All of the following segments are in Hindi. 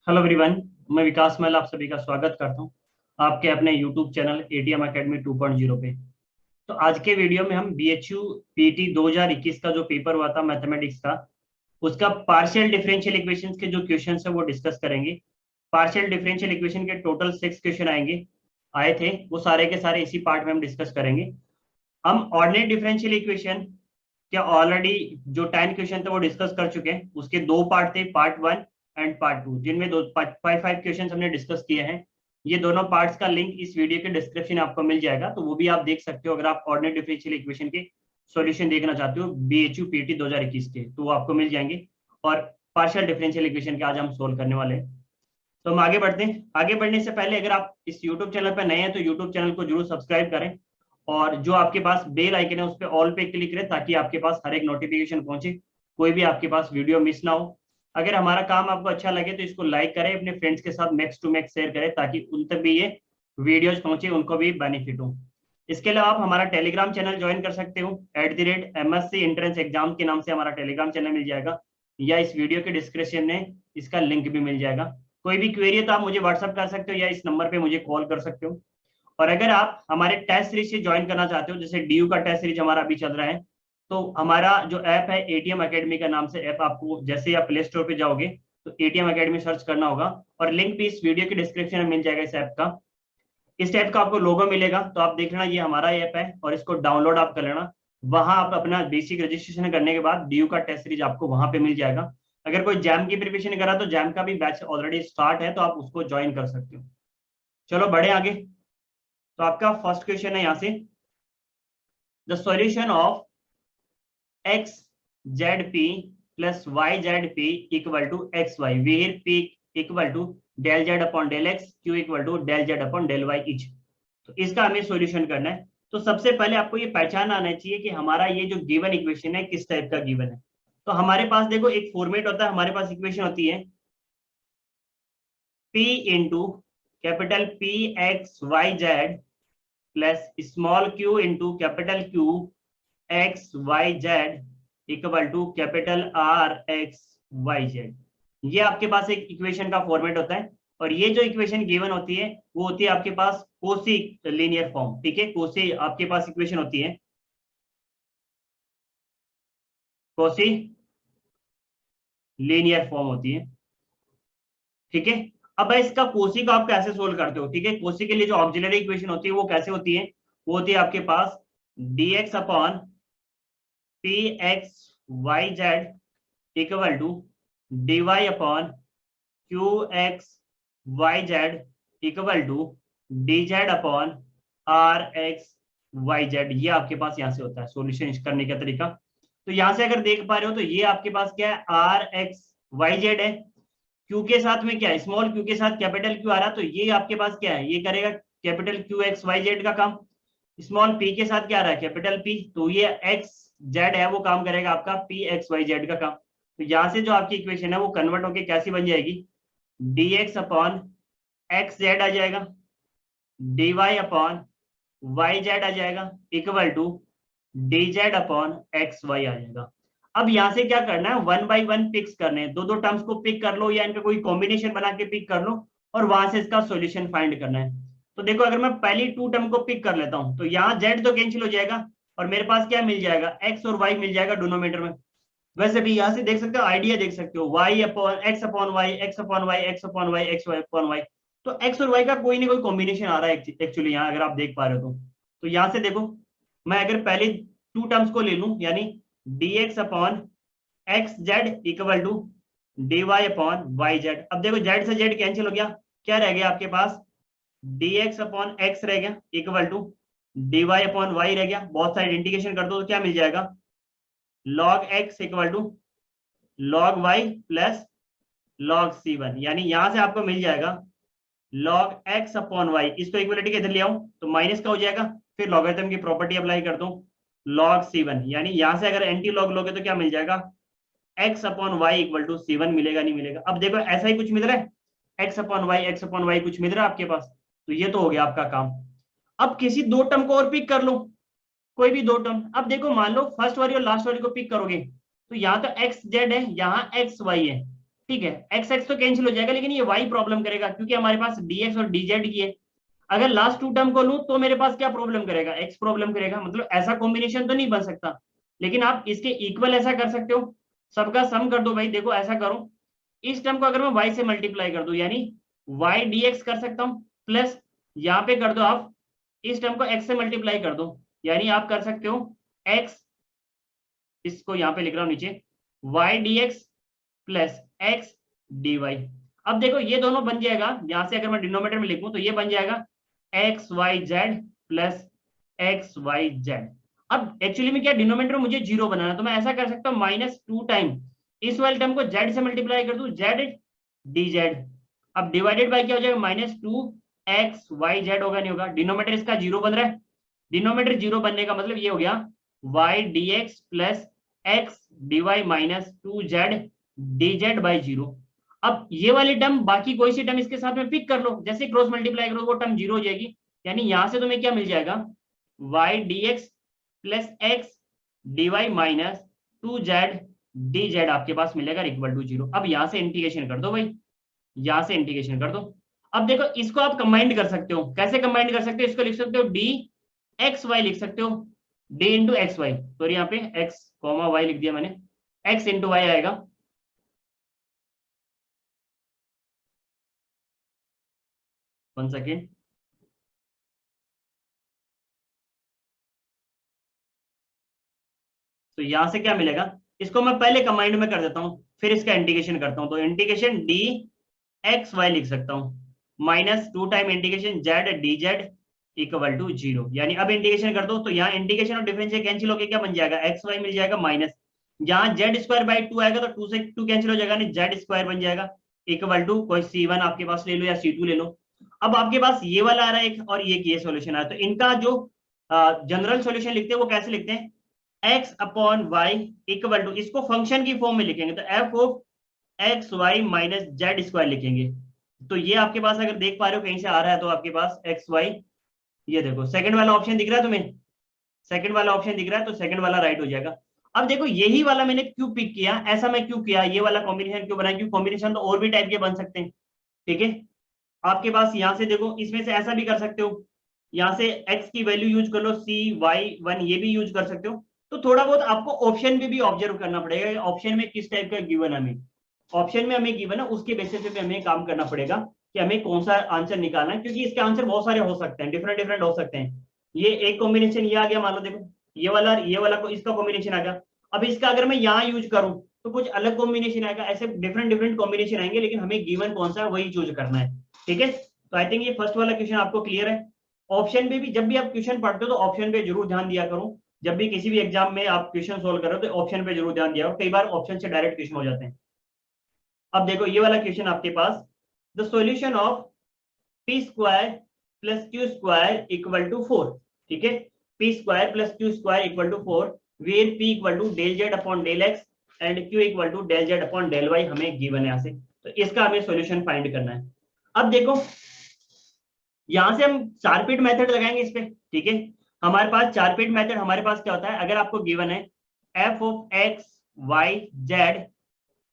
Hello everyone. मैं विकास महल आप सभी का स्वागत करता हूं आपके अपने यूट्यूब चैनल एटीएम एकेडमी 2.0 पे। तो आज के वीडियो में हम बीएचयू पीटी 2021 का जो पेपर हुआ था मैथमेटिक्स का, उसका पार्शियल डिफरेंशियल इक्वेशंस के जो क्वेश्चंस है वो डिस्कस करेंगे। पार्शियल डिफरेंशियल इक्वेशन के टोटल 6 क्वेश्चन आए थे, वो सारे के सारे इसी पार्ट में हम डिस्कस करेंगे। हम ऑर्डिनरी डिफरेंशियल इक्वेशन क्या ऑलरेडी जो 10 क्वेश्चन थे वो डिस्कस कर चुके हैं। उसके दो पार्ट थे, पार्ट 1 एंड पार्ट 2, जिनमें दो 5 क्वेश्चन हमने डिस्कस किए हैं। ये दोनों पार्ट्स का लिंक इस वीडियो के डिस्क्रिप्शन में आपको मिल जाएगा, तो वो भी आप देख सकते हो अगर आप ऑर्डिनरी डिफरेंशियल इक्वेशन के सॉल्यूशन देखना चाहते हो बीएचयू पीटी 2021 के, तो वो आपको मिल जाएंगे। और पार्शियल डिफरेंशियल इक्वेशन के आज हम सोल्व करने वाले हैं। तो हम आगे बढ़ते हैं। आगे बढ़ने से पहले अगर आप इस यूट्यूब चैनल पर नए हैं तो यूट्यूब चैनल को जरूर सब्सक्राइब करें, और जो आपके पास बेल आइकन है उस पर ऑल पे क्लिक करें ताकि आपके पास हर एक नोटिफिकेशन पहुंचे, कोई भी आपके पास वीडियो मिस ना हो। अगर हमारा काम आपको अच्छा लगे तो इसको लाइक करें, अपने फ्रेंड्स के साथ मैक्स टू मैक्स शेयर करें ताकि उन तक भी ये वीडियोज पहुंचे, उनको भी बेनिफिट हो। इसके अलावा आप हमारा टेलीग्राम चैनल ज्वाइन कर सकते हो, @MSc एंट्रेंस एग्जाम के नाम से हमारा टेलीग्राम चैनल मिल जाएगा, या इस वीडियो के डिस्क्रिप्शन में इसका लिंक भी मिल जाएगा। कोई भी क्वेरी है तो आप मुझे व्हाट्सअप कर सकते हो या इस नंबर पे मुझे कॉल कर सकते हो। और अगर आप हमारे टेस्ट सीरीज से ज्वाइन करना चाहते हो, जैसे डीयू का टेस्ट सीरीज हमारा अभी चल रहा है, तो हमारा जो ऐप है एटीएम एकेडमी का नाम से ऐप, आपको जैसे आप प्ले स्टोर पे जाओगे तो एटीएम एकेडमी सर्च करना होगा, और लिंक भी इस वीडियो के डिस्क्रिप्शन में मिल जाएगा इस ऐप का। इस ऐप का आपको लोगो मिलेगा, तो आप देख लेना ये हमारा ऐप है और इसको डाउनलोड आप कर लेना। वहां आप अपना बेसिक रजिस्ट्रेशन करने के बाद डीयू का टेस्ट सीरीज आपको वहां पे मिल जाएगा। अगर कोई जैम की प्रिपरेशन करा तो जैम का भी बैच ऑलरेडी स्टार्ट है, तो आप उसको ज्वाइन कर सकते हो। चलो बढ़े आगे। तो आपका फर्स्ट क्वेश्चन है यहाँ से, the solution of x z p plus y z p equal to x y, where p equal to del z upon del x, q equal to del z upon del y each. तो इसका हमें सॉल्यूशन करना है। तो सबसे पहले आपको ये पहचान आना चाहिए कि हमारा ये जो गिवन इक्वेशन है किस टाइप का गिवन है। तो हमारे पास देखो एक फॉर्मेट होता है, हमारे पास इक्वेशन होती है P into capital P x y z plus small q into capital Q x y z equal to capital R x y z. ये आपके पास एक इक्वेशन का फॉर्मेट होता है, और ये जो इक्वेशन गिवन होती है वो होती है आपके पास कोसी लीनियर फॉर्म। ठीक है, कोसी आपके पास इक्वेशन होती है, कोसी लीनियर फॉर्म होती है। ठीक है, अब इसका कोसी को आप कैसे सोल्व करते हो। ठीक है, कोसी के लिए जो ऑक्सिलरी इक्वेशन होती है वो कैसे होती है, वो होती है आपके पास dx upon p x y z equal to d y upon q x y z equal to d z upon r x y z. ये आपके पास यहाँ से होता है सॉल्यूशन करने का तरीका। तो यहाँ से अगर देख पा रहे हो तो ये आपके पास क्या है, आर एक्स वाई जेड है, क्यू के साथ में क्या है, स्मॉल क्यू के साथ कैपिटल क्यू आ रहा, तो ये आपके पास क्या है, ये करेगा capital q x y z का काम। स्मॉल पी के साथ क्या आ रहा है, कैपिटल पी, तो ये एक्स जेड है वो काम करेगा आपका पी एक्स वाई जेड का काम। तो यहाँ से जो आपकी इक्वेशन है वो कन्वर्ट होके कैसी बन जाएगी, d x upon x z आ जाएगा, d y upon y z आ जाएगा equal to d z upon x y आ जाएगा। अब यहां से क्या करना है, 1 बाई 1 पिक्स करने हैं, दो दो टर्म्स को पिक कर लो या इनका कोई कॉम्बिनेशन बना के पिक कर लो, और वहां से इसका सॉल्यूशन फाइंड करना है। तो देखो अगर मैं पहली 2 टर्म को पिक कर लेता हूं तो यहाँ जेड तो कैंसिल हो जाएगा, और मेरे पास क्या मिल जाएगा, एक्स और वाई मिल जाएगा डिनोमिनेटर में। वैसे भी यहाँ से देख सकते हो, आइडिया देख सकते हो, y upon x upon y, x upon y, x upon y, x upon y. तो एक्स और वाई का कोई ना कोई कॉम्बिनेशन आ रहा है एक्चुअली यहाँ, अगर आप देख पा रहे हो तो यहाँ से देखो, मैं अगर पहले 2 टर्म्स को ले लूं, यानी d x upon x z equal to d y upon y z. अब देखो जेड से जेड कैंसिल हो गया, क्या रह गया आपके पास, डी एक्स अपॉन एक्स रह गया equal to d y upon y रह गया। बहुत साइड इंटीग्रेशन कर दो तो क्या मिल जाएगा, log x equal to log y plus log C1। यानी यहां से आपको मिल जाएगा लॉग एक्स अपॉन वाई, इसको इक्वलिटी के इधर ले आऊं तो माइनस का हो जाएगा, फिर लॉगरिथम की प्रॉपर्टी अप्लाई कर दो लॉग C1। यानी यहां से अगर एंटी लॉग लोगे तो क्या मिल जाएगा, x upon y equal to C1 मिलेगा, नहीं मिलेगा। अब देखो ऐसा ही कुछ मिल रहा है, x upon y, x upon y कुछ मिल रहा है आपके पास, तो ये तो हो गया आपका काम। अब किसी 2 टर्म को और पिक कर लो, कोई भी 2 टर्म। अब देखो मान लो फर्स्ट वाली और लास्ट वाली को पिक करोगे तो यहाँ तो एक्स जेड है, यहाँ एक्स वाई है, ठीक है, एक्स एक्स तो कैंसिल हो जाएगा, लेकिन ये वाई प्रॉब्लम करेगा क्योंकि हमारे पास dx और dz की है। अगर लास्ट टू टर्म को लूं तो मेरे पास क्या प्रॉब्लम करेगा, एक्स प्रॉब्लम करेगा। मतलब ऐसा कॉम्बिनेशन तो नहीं बन सकता, लेकिन आप इसके इक्वल ऐसा कर सकते हो, सबका सम कर दो भाई। देखो ऐसा करो, इस टर्म को अगर मैं y से मल्टीप्लाई कर दूं यानी y dx कर सकता हूं, प्लस यहाँ पे कर दो आप इस टर्म को x से मल्टीप्लाई कर दो, यानी आप कर सकते हो x, इसको यहाँ पे लिख रहा हूं नीचे, y dx plus x dy। अब देखो ये दोनों बन जाएगा, यहां से अगर मैं डिनोमिनेटर में लिखूं तो ये बन जाएगा x y z plus x y z. अब एक्चुअली में क्या, डिनोमिनेटर मुझे जीरो बनाना, तो मैं ऐसा कर सकता हूँ -2 टाइम इस वाले टर्म को जेड से मल्टीप्लाई कर दूं, जेड डी जेड। अब डिवाइडेड बाय क्या हो जाएगा, -2 एक्स वाई जेड होगा, नहीं होगा, डिनोमिनेटर इसका जीरो बन रहा है। डिनोमिनेटर जीरो बनने का मतलब ये हो गया y d x plus x d y -2 z d z by zero. अब ये वाली टर्म बाकी कोई सी टर्म इसके साथ में पिक कर लो, जैसे क्रॉस मल्टीप्लाई करो वो टर्म जीरो हो जाएगी, यानी यहां से तुम्हें क्या मिल जाएगा, y d x plus x d y -2 z d z आपके पास मिलेगा इक्वल टू जीरो। अब यहां से इंटीग्रेशन कर दो भाई, यहां से इंटीग्रेशन कर दो। अब देखो इसको आप कंबाइंड कर सकते हो, कैसे कंबाइंड कर सकते हो, इसको लिख सकते हो डी एक्स वाई लिख सकते हो, d into x y, sorry यहाँ पे एक्स कॉमा वाई लिख दिया मैंने, एक्स इंटू वाई आएगा। 1 सेकेंड, तो यहां से क्या मिलेगा, इसको मैं पहले कंबाइंड में कर देता हूं, फिर इसका इंटीग्रेशन करता हूं। तो इंटीग्रेशन डी एक्स वाई लिख सकता हूं, -2 time integration z d z equal to zero. यानी अब इंटीग्रेशन कर दो तो यहाँ इंटीग्रेशन और डिफरेंशियल कैंसिल होकर क्या बन जाएगा, एक्स वाई मिल जाएगा माइनस, यहाँ जेड स्क्वायर बाई 2 आएगा तो 2 से 2 कैंसिल हो जाएगा, नहीं जेड स्क्वायर बन जाएगा इक्वल टू कोई C1 आपके पास ले लो या C2 ले लो। अब आपके पास ये वाला आ रहा है एक, और ये सोल्यूशन आ रहा है, तो इनका जो जनरल सोल्यूशन लिखते हैं वो कैसे लिखते हैं, x upon y equal to, इसको फंक्शन की फॉर्म में लिखेंगे तो f of x y minus z square लिखेंगे। तो ये आपके पास अगर देख पा रहे हो कहीं से आ रहा है तो आपके पास एक्स वाई, ये देखो सेकंड वाला ऑप्शन दिख रहा है तुम्हें, सेकंड वाला ऑप्शन दिख रहा है, तो सेकंड वाला राइट हो जाएगा। अब देखो यही वाला मैंने क्यों पिक किया, ऐसा मैं क्यों किया, ये वाला कॉम्बिनेशन क्यों बनाया, क्योंकि कॉम्बिनेशन तो और भी टाइप के बन सकते हैं। ठीक है, आपके पास यहाँ से देखो, इसमें से ऐसा भी कर सकते हो, यहाँ से x की वैल्यू यूज कर लो, cy1 ये भी यूज कर सकते हो। तो थोड़ा बहुत आपको ऑप्शन में भी ऑब्जर्व करना पड़ेगा, ऑप्शन में किस टाइप का गिवन हमें, ऑप्शन में हमें गिवन है उसके बेसिस पे हमें काम करना पड़ेगा कि हमें कौन सा आंसर निकालना है, क्योंकि इसके आंसर बहुत सारे हो सकते हैं, डिफरेंट डिफरेंट हो सकते हैं। ये एक कॉम्बिनेशन ये आ गया, मान लो देखो ये वाला इसका कॉम्बिनेशन आ गया। अब इसका अगर मैं यहाँ यूज करूं तो कुछ अलग कॉम्बिनेशन आएगा, ऐसे डिफरेंट डिफरेंट कॉम्बिनेशन आएंगे, लेकिन हमें गिवन कौन सा है वही चूज करना है। ठीक है, तो आई थिंक ये फर्स्ट वाला क्वेश्चन आपको क्लियर है। ऑप्शन में भी जब भी आप क्वेश्चन पढ़ते हो तो ऑप्शन पे जरूर ध्यान दिया करो, जब भी किसी भी एग्जाम में आप क्वेश्चन सोल्व करो तो ऑप्शन पे जरूर ध्यान दिया करो, कई बार ऑप्शन से डायरेक्ट क्वेश्चन हो जाते हैं। अब देखो ये वाला क्वेश्चन आपके पास, the solution of p square plus q square equal to 4। ठीक है, p square plus q square equal to 4 where p equal to del z upon del x and q equal to del z upon del y हमें गिवन है यहाँ से, तो इसका हमें सॉल्यूशन फाइंड करना है। अब देखो यहां से हम चार पीट मेथड लगाएंगे इस पे। ठीक है, हमारे पास चार पीट मेथड, हमारे पास क्या होता है, अगर आपको गिवन है f of x y z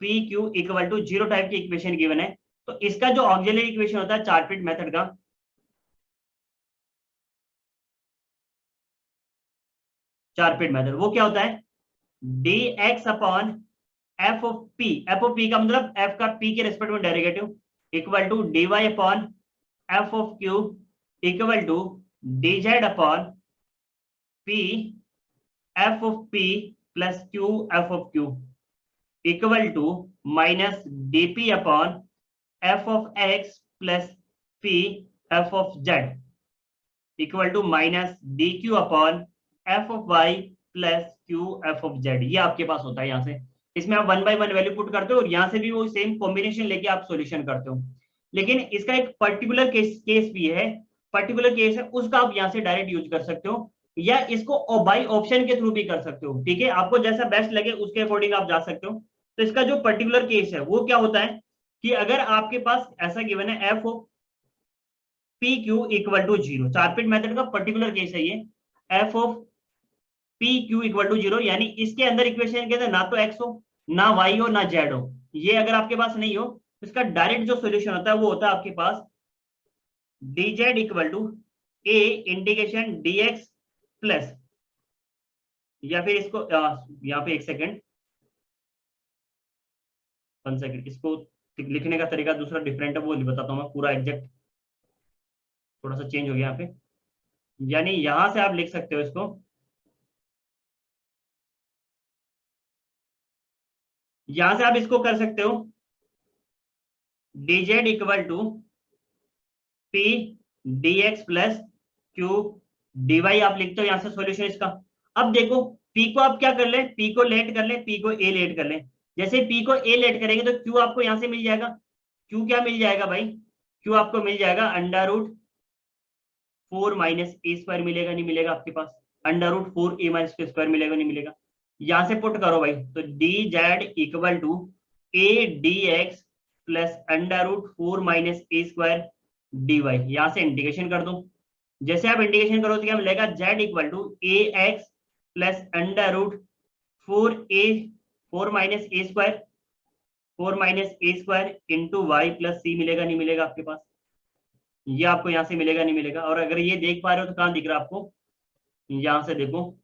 p q equal to 0 type की इक्वेशन गिवन है, तो इसका जो ऑक्सिलरी इक्वेशन होता है चार पीट मेथड का, चार पीट मेथड वो क्या होता है, d x upon f of p, f of p का मतलब एफ का पी के रेस्पेक्ट में derivative equal to d y upon f of q equal to d z upon p f of p plus q f of q equal to minus d p upon f of x plus p f of z equal to minus d q upon f of y plus q f of Z. ये आपके पास होता है, यहाँ से इसमें आप 1 बाय 1 वैल्यू पुट करते हो और यहाँ से भी वो सेम कॉम्बिनेशन लेके आप सॉल्यूशन करते हो। लेकिन इसका एक पर्टिकुलर केस भी है, पर्टिकुलर केस है उसका आप यहाँ से डायरेक्ट यूज कर सकते हो, या इसको बाई ऑप्शन के थ्रू भी कर सकते हो। ठीक है, आपको जैसा बेस्ट लगे उसके अकॉर्डिंग आप जा सकते हो। तो इसका जो पर्टिकुलर केस है वो क्या होता है कि अगर आपके पास ऐसा गिवन है f of p q equal to 0, Charpit method का पर्टिकुलर केस है ये, f of p q equal to 0, यानी इसके अंदर इक्वेशन के अंदर ना तो एक्स हो ना वाई हो ना जेड हो, ये अगर आपके पास नहीं हो तो इसका डायरेक्ट जो सोल्यूशन होता है वो होता है आपके पास dz equal to a integration dx plus, या फिर इसको यहाँ पे 1 सेकेंड, 1 सेकेंड, इसको लिखने का तरीका दूसरा डिफरेंट है, वो बताता हूँ मैं, पूरा एग्जैक्ट थोड़ा सा चेंज हो गया यहाँ पे। यानी यहां से आप लिख सकते हो इसको, यहां से आप इसको कर सकते हो dz equal to p dx plus q dy, आप लिखते हो यहां से सॉल्यूशन इसका। अब देखो p को आप क्या कर ले, p को लेट कर ले, p को a लेट कर ले। जैसे p को a लेट करेंगे तो q आपको यहां से मिल जाएगा। q क्या मिल जाएगा भाई, q आपको मिल जाएगा under root 4 minus a square, मिलेगा नहीं मिलेगा आपके पास, under root 4 a minus square मिलेगा नहीं मिलेगा। यहां से पुट करो भाई, तो d z equal to a d x plus under root 4 minus a square d y, यहां से इंटीग्रेशन कर दो। जैसे आप इंटीग्रेशन करो तो क्या मिलेगा, z equal to a x plus under root 4 minus a square, 4 minus a square into y plus c, मिलेगा नहीं मिलेगा आपके पास, ये आपको यहां से मिलेगा नहीं मिलेगा। और अगर ये देख पा रहे हो तो कहां दिख रहा है आपको, यहां से देखो,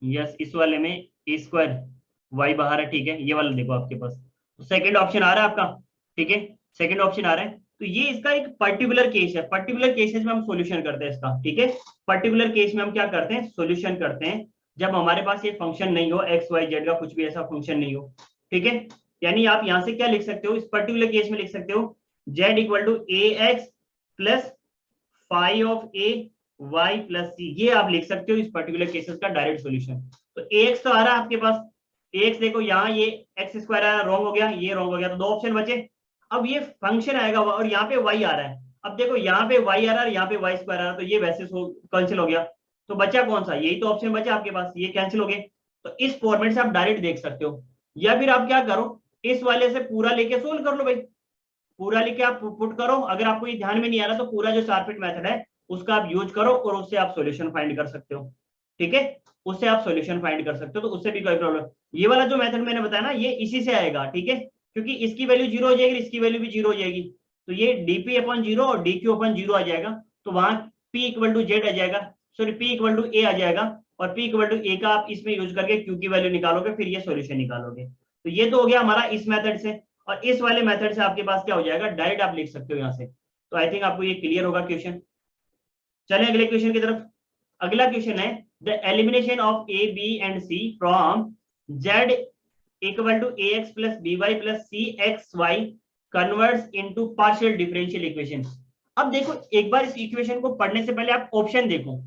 यस इस वाले में ए स्क्वायर, वाई बाहर है, ठीक है, ये वाला देखो आपके पास, तो सेकंड ऑप्शन आ रहा है आपका, ठीक है, सेकंड ऑप्शन आ रहा है। तो ये इसका एक पर्टिकुलर केस है, पर्टिकुलर केसेस में हम सॉल्यूशन करते हैं इसका, ठीक है। पर्टिकुलर केस में हम क्या करते हैं, सॉल्यूशन करते हैं जब हमारे पास ये फंक्शन नहीं हो, एक्स वाई जेड का कुछ भी ऐसा फंक्शन नहीं हो, ठीक है। यानी आप यहां से क्या लिख सकते हो, इस पर्टिकुलर केस में लिख सकते हो z equal to a x plus phi of a y plus c, ये आप लिख सकते हो इस पर्टिकुलर केसेस का डायरेक्ट सॉल्यूशन। तो एक्स तो आ रहा है आपके पास, एक्स देखो यहाँ ये एक्स स्क्वायर आया, रॉन्ग हो गया, ये रॉन्ग हो गया, तो दो ऑप्शन बचे। अब ये फंक्शन आएगा और यहाँ पे वाई आ रहा है, अब देखो यहाँ पे वाई आ रहा है, यहाँ पे वाई स्क्वायर आ रहा है, तो ये वैसे कैंसिल हो गया, तो बचा कौन सा, यही तो ऑप्शन बचा आपके पास, ये कैंसिल हो गए। तो इस फॉर्मेट से आप डायरेक्ट देख सकते हो, या फिर आप क्या करो, इस वाले से पूरा लेके सोल्व कर लो भाई, पूरा लेके आप पुट करो। अगर आपको ये ध्यान में नहीं आ रहा तो पूरा जो चारफिट मेथड है उसका आप यूज करो और उससे आप सॉल्यूशन फाइंड कर सकते हो, ठीक है, उससे आप सॉल्यूशन फाइंड कर सकते हो, तो उससे भी कोई प्रॉब्लम। ये वाला जो मेथड मैंने बताया ना, ये इसी से आएगा, ठीक है, क्योंकि इसकी वैल्यू जीरो हो जाएगी, इसकी वैल्यू भी जीरो हो जाएगी, तो ये dp अपॉन जीरो और dq अपॉन जीरो आ जाएगा, तो वहां p इक्वल टू जेड आ जाएगा, सॉरी p इक्वल टू ए आ जाएगा, और p इक्वल टू ए का आप इसमें यूज करके q की वैल्यू निकालोगे, फिर ये सॉल्यूशन निकालोगे। तो ये तो हो गया हमारा इस मेथड से, और इस वाले मेथड से आपके पास क्या हो जाएगा, डायरेक्ट आप लिख सकते हो यहाँ से। तो आई थिंक आपको ये क्लियर होगा क्वेश्चन। चलें अगले क्वेश्चन की तरफ। अगला क्वेश्चन है the elimination of a b and c from z equal to a x plus b y plus c x y converts into partial differential equation. अब देखो एक बार इस इक्वेशन को पढ़ने से पहले आप ऑप्शन देखो,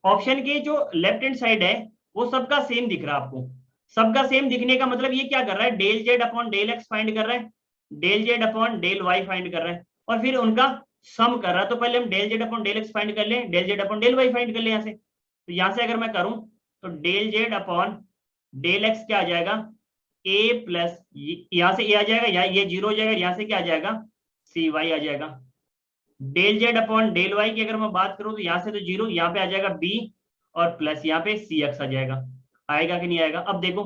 ऑप्शन के जो लेफ्ट हैंड साइड है वो सबका सेम दिख रहा है आपको, सबका सेम दिखने का मतलब ये क्या कर रहा है, del z upon del x find कर रहा है, del z upon del y find कर रहा है, और फिर उनका सम कर रहा है। तो पहले हम del z upon del x find कर लें, del z upon del y find कर लें यहाँ से। तो यहाँ से अगर मैं करूं तो del z upon del x क्या आ जाएगा, ए प्लस, यहाँ से ए आ जाएगा, यहाँ ये जीरो हो जाएगा, यहाँ से क्या आ जाएगा, सी वाई आ जाएगा। Del z upon del y की अगर मैं बात करूं तो यहाँ से तो जीरो, यहाँ पे आ जाएगा बी, और प्लस यहाँ पे सी एक्स आ जाएगा, आएगा कि नहीं आएगा। अब देखो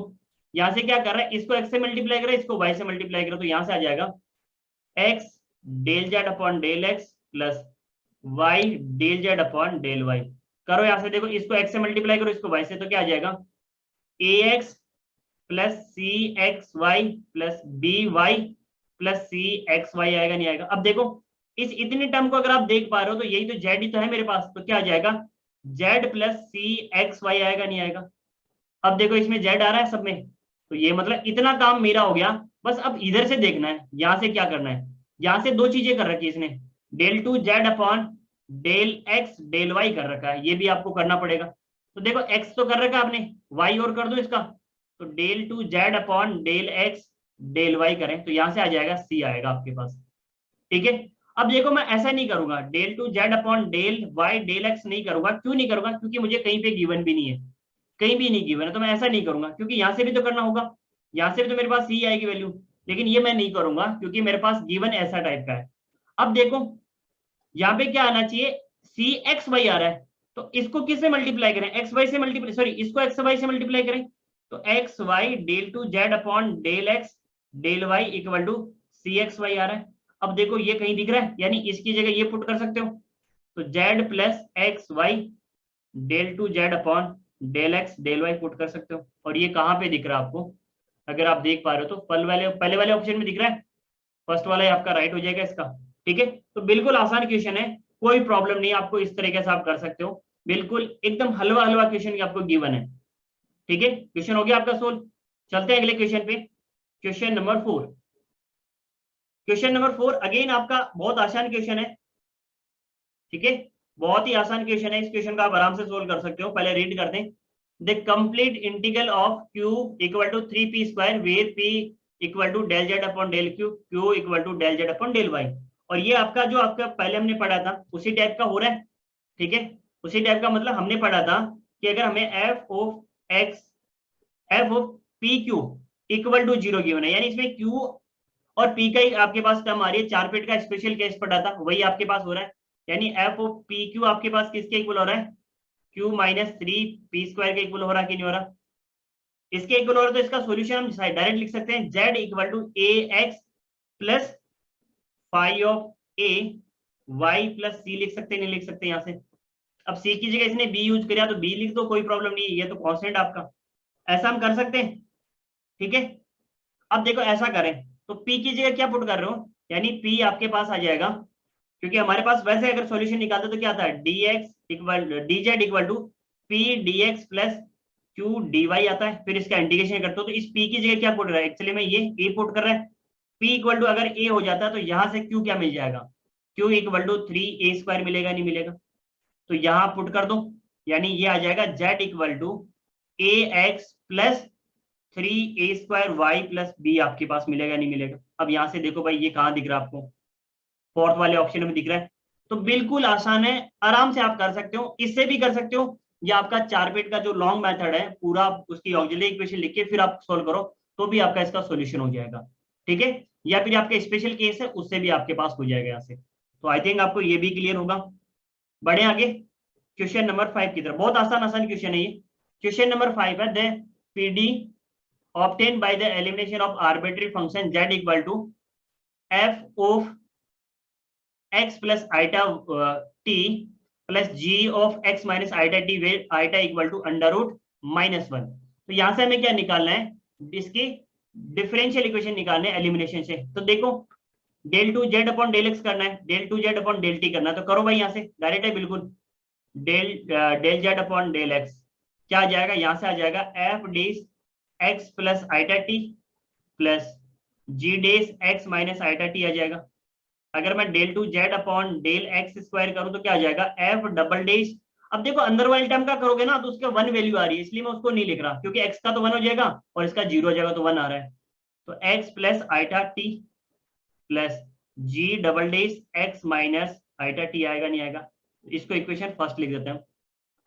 यहाँ से क्या कर रहा है, इसको एक्स से मल्टीप्लाई कर रहा है, इसको वाई से मल्टीप्लाई करो, तो यहाँ से आ जाएगा x del z upon del x plus y del z upon del y. करो यहाँ से, देखो इसको एक्स से मल्टीप्लाई करो, इसको वाई से, तो क्या आ जाएगा a x plus c x y plus b y plus c x y, आएगा नहीं आएगा। अब देखो इस इतने टर्म को अगर आप देख पा रहे हो तो यही तो जेड ही तो है मेरे पास, तो क्या आ जाएगा Z plus c x y, आएगा नहीं आएगा। अब देखो इसमें जेड आ रहा है सब में, तो ये मतलब इतना काम मेरा हो गया। बस अब इधर से देखना है, यहां से क्या करना है, यहां से दो चीजें कर रखी है इसने, del two z upon del x del y कर रखा है, ये भी आपको करना पड़ेगा। तो देखो एक्स तो कर रखा है आपने, वाई और कर दो इसका, तो del two z upon del x del y करें, तो यहां से आ जाएगा सी आएगा आपके पास, ठीक है। अब देखो मैं ऐसा नहीं करूंगा, del two z upon del y del x नहीं करूंगा, क्यों नहीं करूंगा, क्योंकि मुझे कहीं पे गिवन भी नहीं है, कहीं भी नहीं गिवन है, तो मैं ऐसा नहीं करूंगा, क्योंकि यहां से भी तो करना होगा, यहां से भी तो मेरे पास सी आएगी वैल्यू, लेकिन ये मैं नहीं करूंगा क्योंकि मेरे पास गिवन ऐसा टाइप का है। अब देखो यहाँ पे क्या आना चाहिए, सी एक्स वाई आ रहा है, तो इसको किससे मल्टीप्लाई करें, एक्स वाई से मल्टीप्लाई, सॉरी इसको एक्स वाई से मल्टीप्लाई करें, तो x y del two z upon del x del y equal to c x y आ रहा है। अब देखो ये कहीं दिख रहा है, यानी इसकी जगह ये पुट कर सकते हो, तो z plus x y del two z upon del x del y put कर सकते हो। और ये कहाँ पे दिख रहा है आपको, अगर आप देख पा रहे हो तो पहले वाले ऑप्शन में दिख रहा है, फर्स्ट वाला ही आपका राइट हो जाएगा इसका। ठीक है, तो बिल्कुल आसान क्वेश्चन है, कोई प्रॉब्लम नहीं, आपको इस तरीके से आप कर सकते हो, बिल्कुल एकदम हलवा हलवा क्वेश्चन आपको गिवन है। ठीक है, क्वेश्चन हो गया आपका सोल्व। चलते हैं अगले क्वेश्चन पे, question number 4। Question number 4 again आपका बहुत आसान क्वेश्चन है। ठीक है, बहुत ही आसान क्वेश्चन है, इस क्वेश्चन का आप आराम से सोल्व कर सकते हो। पहले रीड करते हैं, the complete integral of q equal to 3p square where p equal to del z upon del q, q equal to del z upon del y. और ये आपका जो आपका पहले हमने पढ़ा था उसी टाइप का हो रहा है। ठीक है, उसी टाइप का मतलब हमने पढ़ा था कि अगर हमें f of p q equal to 0 given है, यानी इसमें क्यू और पी का ही आपके पास टर्म आ रही है, चार पेट का स्पेशल केस पढ़ा था वही आपके पास हो रहा है, यानी एफ ऑफ पी क्यू आपके पास किसके इक्वल हो रहा है, क्यू माइनस 3p स्क्वायर के इक्वल हो रहा है कि नहीं हो रहा, इसके इक्वल हो रहा है। तो इसका सॉल्यूशन हम डायरेक्ट लिख सकते हैं, z equal to a x plus phi of a y plus c लिख सकते हैं, नहीं लिख सकते यहाँ से। अब सी की जगह इसने बी यूज किया तो बी लिख दो, कोई प्रॉब्लम नहीं है, ये तो कांस्टेंट आपका, ऐसा हम कर सकते हैं। ठीक है, अब देखो ऐसा करें तो p की जगह क्या पुट कर रहे हो, यानी p आपके पास आ जाएगा, क्योंकि हमारे पास वैसे अगर सॉल्यूशन निकालते तो क्या था, dx equal dz equal to p dx plus q dy आता है, फिर इसका इंटीग्रेशन करते हो तो इस p की जगह क्या पुट रहा है, एक्चुअली में ये a पुट कर रहा है। p इक्वल टू अगर a हो जाता है तो यहां से q क्या मिल जाएगा, q equal to 3a square मिलेगा, नहीं मिलेगा, तो यहां पुट कर दो, यानी ये आ जाएगा z equal to a x plus 3a square y plus b आपके पास मिलेगा, नहीं मिलेगा। अब यहां से देखो भाई ये कहाँ दिख रहा है आपको, फोर्थ वाले ऑप्शन में दिख रहा है, तो बिल्कुल आसान है, आराम से आप कर सकते हो, इससे भी कर सकते हो, या आपका चार पेट का जो लॉन्ग मेथड है पूरा उसकी ऑक्सिलरी इक्वेशन लिख के फिर आप सोल्व करो तो भी आपका इसका सॉल्यूशन हो जाएगा। ठीक है, या फिर आपका स्पेशल केस है उससे भी आपके पास हो जाएगा यहाँ से। तो आई थिंक आपको ये भी क्लियर होगा। बढ़े आगे क्वेश्चन नंबर 5 की तरफ, बहुत आसान आसान क्वेश्चन है ये। क्वेश्चन नंबर 5 है, the PD obtained by the elimination of arbitrary function z equal to f of x plus eta t plus g of x minus eta t where eta equal to under root minus 1। तो यहां से हमें क्या निकालना है, इसकी डिफरेंशियल इक्वेशन निकालने एलिमिनेशन से। तो देखो del two z upon del x करना है, del two z upon del t करना है, तो करो भाई, यहां से डायरेक्ट है बिल्कुल, del z upon del x क्या आ जाएगा, यहां से आ जाएगा f d x plus eta t plus g dash x minus eta t आ जाएगा। अगर मैं del two z upon del x square करूं तो क्या आ जाएगा, एफ डबल डेस। अब देखो अंदर वाले टर्म का करोगे ना तो उसके 1 वैल्यू आ रही है, इसलिए मैं उसको नहीं लिख रहा, क्योंकि एक्स का तो 1 हो जाएगा और इसका 0 हो जाएगा, तो 1 आ रहा है। तो x plus eta t plus g double dash x minus eta t आएगा, नहीं आएगा, इसको इक्वेशन फर्स्ट लिख देते हैं।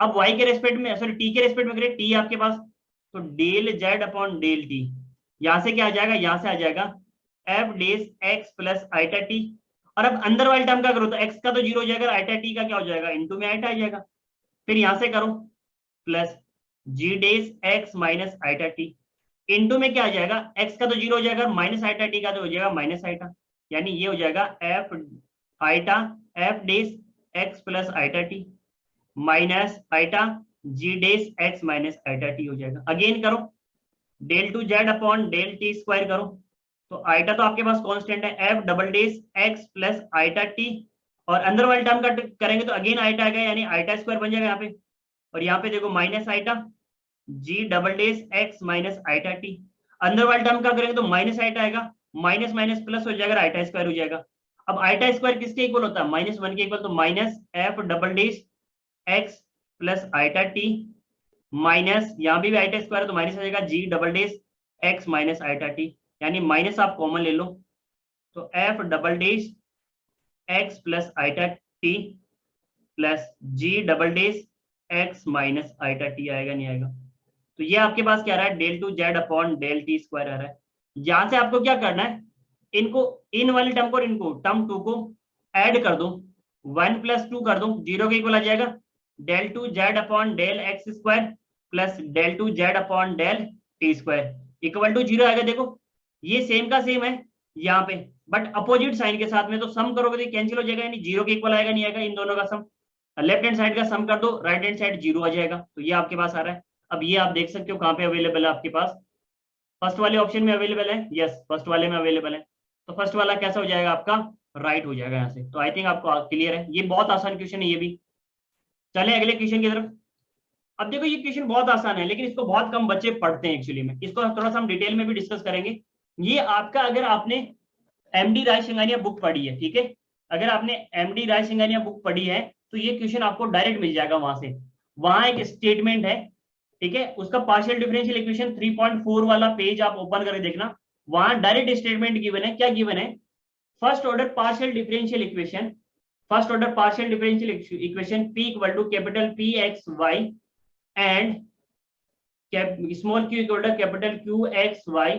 अब y के रेस्पेक्ट में, सॉरी t के रेस्पेक्ट में करें, t आपके पास, तो del z upon del t, यहां से क्या आ जाएगा, यहां से आ जाएगा एफ डेस एक्स प्लस आइटा टी। और अब अंदर वाले टर्म का करो तो x का तो 0 हो जाएगा, आइटा टी का क्या हो जाएगा, इनटू में आइटा आ जाएगा। फिर यहां से करो plus g dash x minus eta t, into में क्या आ जाएगा, x का तो 0 हो जाएगा, माइनस आइटा टी का तो हो जाएगा माइनस आइटा, यानी ये हो जाएगा एफ आइटा एफ डेस x plus eta t minus eta g dash x minus eta t हो जाएगा। अगेन करो del two z upon del t square करो, तो आइटा तो आपके पास कांस्टेंट है, f double dash x plus eta t, और अंदर वाले टर्म का करेंगे तो अगेन आइटा आएगा, यानी आइटा स्क्वायर बन जाएगा यहाँ पे, और यहाँ पे देखो minus eta g double dash x minus eta t, अंदर वाले टर्म का करेंगे तो माइनस आइटा आएगा, माइनस माइनस प्लस हो जाएगा, आइटा स्क्वायर हो जाएगा। अब आइटा स्क्वायर किसके इक्वल होता है, -1 के इक्वल, तो minus f double dash x plus eta t minus, यहाँ भी आइटा स्क्वायर तो माइनस आ जाएगा, g double dash x minus eta t, यानी माइनस आप कॉमन ले लो, तो f double dash x plus eta t plus g double dash x minus eta t आएगा, नहीं आएगा। तो ये आपके पास क्या आ रहा है, del two z upon del t square आ रहा है। यहां से आपको क्या करना है, इनको इन वाले टर्म को और इनको टर्म 2 को ऐड कर दो, 1 प्लस 2 कर दो, 0 के इक्वल आ जाएगा, del two z upon del x square plus del two z upon del t square equal to 0 आएगा। देखो ये सेम का सेम है यहाँ पे, बट अपोजिट साइन के साथ में, तो सम करोगे तो कैंसिल हो जाएगा, यानी जीरो के इक्वल आएगा, नहीं आएगा, इन दोनों का सम। लेफ्ट हैंड साइड का सम कर दो, राइट हैंड साइड जीरो आ जाएगा, तो ये आपके पास आ रहा है। अब ये आप देख सकते हो कहाँ पे अवेलेबल है आपके पास, फर्स्ट वाले ऑप्शन में अवेलेबल है, यस फर्स्ट वाले में अवेलेबल है। तो फर्स्ट वाला कैसा हो जाएगा आपका, राइट हो जाएगा यहाँ से। तो आई थिंक आपको क्लियर है, ये बहुत आसान क्वेश्चन है ये भी। चले अगले क्वेश्चन की तरफ। अब देखो ये क्वेश्चन बहुत आसान है, लेकिन इसको बहुत कम बच्चे पढ़ते हैं एक्चुअली में, इसको थोड़ा सा हम डिटेल में भी डिस्कस करेंगे। ये आपका, अगर आपने एमडी राय सिंघानिया बुक पढ़ी है, ठीक है, अगर आपने एमडी राय सिंघानिया बुक पढ़ी है तो ये क्वेश्चन आपको डायरेक्ट मिल जाएगा वहां से। वहां एक स्टेटमेंट है, ठीक है, उसका पार्शियल डिफरेंशियल इक्वेशन 3.4 वाला पेज आप ओपन करके देखना, वहां डायरेक्ट स्टेटमेंट गिवन है। क्या गिवन है, first order partial differential equation, first order partial differential equation P equal to capital P x y and small q equal to capital Q x y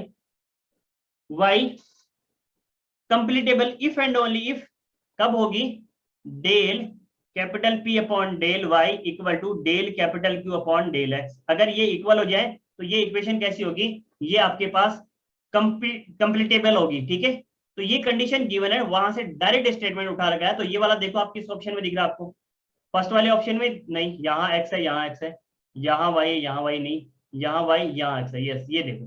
y compatible if and only if कब होगी, del capital P upon del y equal to del capital Q upon del x। अगर ये इक्वल हो जाए तो ये इक्वेशन कैसी होगी, ये आपके पास कंप्लीटेबल होगी, ठीक है। तो ये कंडीशन गिवन है, वहां से डायरेक्ट स्टेटमेंट उठा रखा है। तो ये वाला देखो आप किस ऑप्शन में दिख रहा है आपको, फर्स्ट वाले ऑप्शन में नहीं, यहाँ x है, यहाँ x है, यहाँ y है, यहाँ y नहीं, यहाँ y, यहाँ x है, यस ये देखो।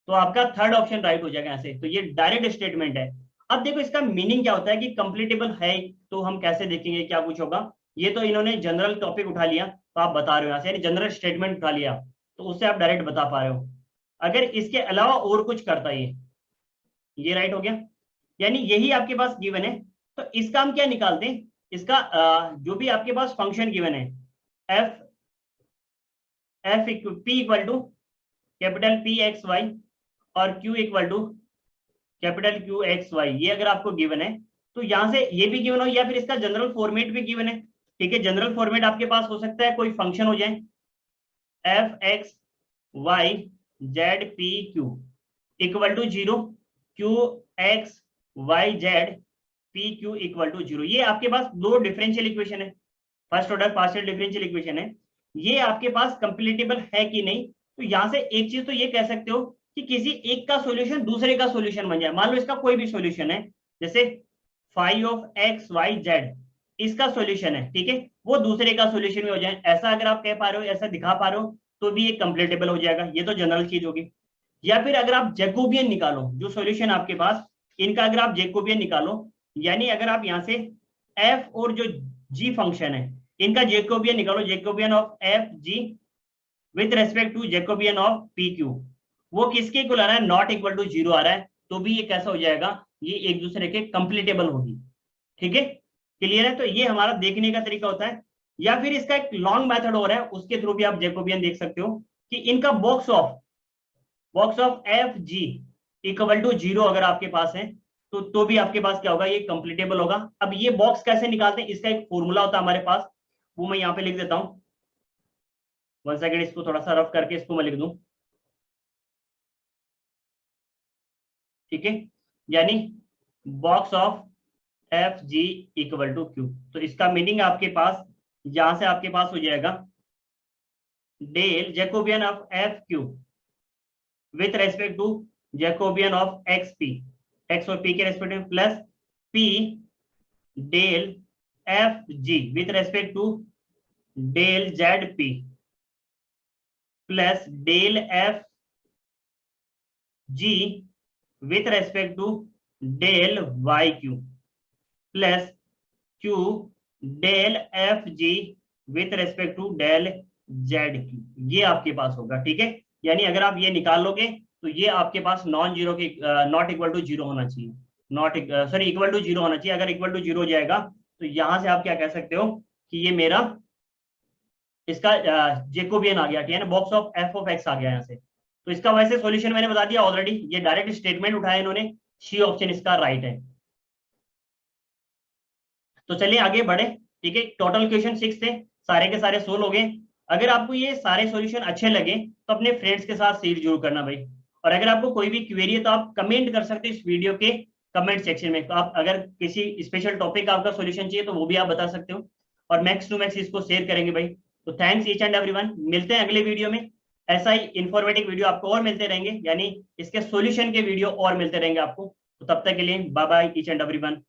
तो आपका थर्ड ऑप्शन राइट हो जाएगा यहाँ से। तो ये डायरेक्ट स्टेटमेंट है। अब देखो इसका मीनिंग क्या होता है कि कंप्लीटेबल है, तो हम कैसे देखेंगे क्या कुछ होगा। ये तो इन्होंने जनरल टॉपिक उठा लिया, तो आप बता रहे हो यहाँ से, यानी जनरल स्टेटमेंट उठा लिया, तो उससे आप डायरेक्ट बता पा रहे हो। अगर इसके अलावा और कुछ करता है ये राइट हो गया, यानी यही आपके पास गिवन है। तो इसका हम क्या निकालते हैं, इसका जो भी आपके पास फंक्शन गिवन है, f p equal to capital P x y और Q equal to capital Q x y, ये अगर आपको गिवन है तो यहां से ये भी गिवन हो, या फिर इसका जनरल फॉर्मेट भी गिवन है, ठीक है। जनरल फॉर्मेट आपके पास हो सकता है कोई फंक्शन हो जाए, f x y z p q equal to 0, q x y z p q equal to 0। ये आपके पास दो डिफरेंशियल इक्वेशन है, first order partial differential equation है। ये आपके पास कंप्लीटेबल है कि नहीं, तो यहां से एक चीज तो ये कह सकते हो कि किसी एक का सॉल्यूशन दूसरे का सॉल्यूशन बन जाए। मान लो इसका कोई भी सॉल्यूशन है, जैसे five of x y z इसका सॉल्यूशन है, ठीक है, वो दूसरे का सॉल्यूशन भी हो जाए, ऐसा अगर आप कह पा रहे हो, ऐसा दिखा पा रहे हो, तो भी ये कंप्लीटेबल हो जाएगा। ये तो जनरल चीज होगी। या फिर अगर आप जैकोबियन निकालो, जो सॉल्यूशन आपके पास इनका अगर आप जैकोबियन निकालो, यानी अगर आप यहाँ से एफ और जो जी फंक्शन है इनका जैकोबियन निकालो, Jacobian of f g with respect to Jacobian of p q, वो किसके इक्वल आ रहा है, नॉट इक्वल टू 0 आ रहा है, तो भी ये कैसा हो जाएगा, ये एक दूसरे के कंप्लीटेबल होगी, ठीक है, क्लियर है। तो ये हमारा देखने का तरीका होता है। या फिर इसका एक लॉन्ग मेथड हो रहा है, उसके थ्रू भी आप जैकोबियन देख सकते हो कि इनका box of f g equal to 0 अगर आपके पास है तो भी आपके पास क्या होगा, ये कंप्लीटेबल होगा। अब ये बॉक्स कैसे निकालते हैं, इसका एक फॉर्मूला होता है हमारे पास, वो मैं यहाँ पे लिख देता हूं, 1 सेकेंड, इसको थोड़ा सा रफ करके इसको मैं लिख दूं, ठीक है, यानी box of f g equal to q. तो इसका मीनिंग आपके पास यहां से आपके पास हो जाएगा del Jacobian of f q with respect to Jacobian of x p, x और पी के रेस्पेक्ट में, plus p del f g with respect to del z p plus del f g with respect to del y q plus q del f g with respect to del z q, ये आपके पास होगा, ठीक है। यानी अगर आप ये निकाल लोगे तो ये आपके पास नॉन जीरो के नॉट इक्वल टू 0 होना चाहिए, नॉट सॉरी इक्वल टू 0 होना चाहिए। अगर इक्वल टू 0 हो जाएगा तो यहां से आप क्या कह सकते हो कि ये मेरा इसका जैकोबियन आ गया, ठीक है ना, box of f of x आ गया यहाँ से। तो इसका वैसे सॉल्यूशन मैंने बता दिया ऑलरेडी, ये डायरेक्ट स्टेटमेंट उठाया इन्होंने, सी ऑप्शन इसका राइट है। तो चलिए आगे बढ़े, ठीक है। टोटल क्वेश्चन 6 थे, सारे के सारे सोल्व हो गए। अगर आपको ये सारे सॉल्यूशन अच्छे लगे तो अपने फ्रेंड्स के साथ शेयर जरूर करना भाई। और अगर आपको कोई भी क्वेरी है तो आप कमेंट कर सकते हैं इस वीडियो के कमेंट सेक्शन में। तो आप अगर किसी स्पेशल टॉपिक का आपका सॉल्यूशन चाहिए तो वो भी आप बता सकते हो, और मैक्स टू मैक्स इसको शेयर करेंगे भाई। तो थैंक्स ईच एंड एवरीवन, मिलते हैं अगले वीडियो में। ऐसा ही इंफॉर्मेटिव वीडियो आपको और मिलते रहेंगे, यानी इसके सॉल्यूशन के वीडियो और मिलते रहेंगे आपको। तो तब तक के लिए bye bye each and everyone.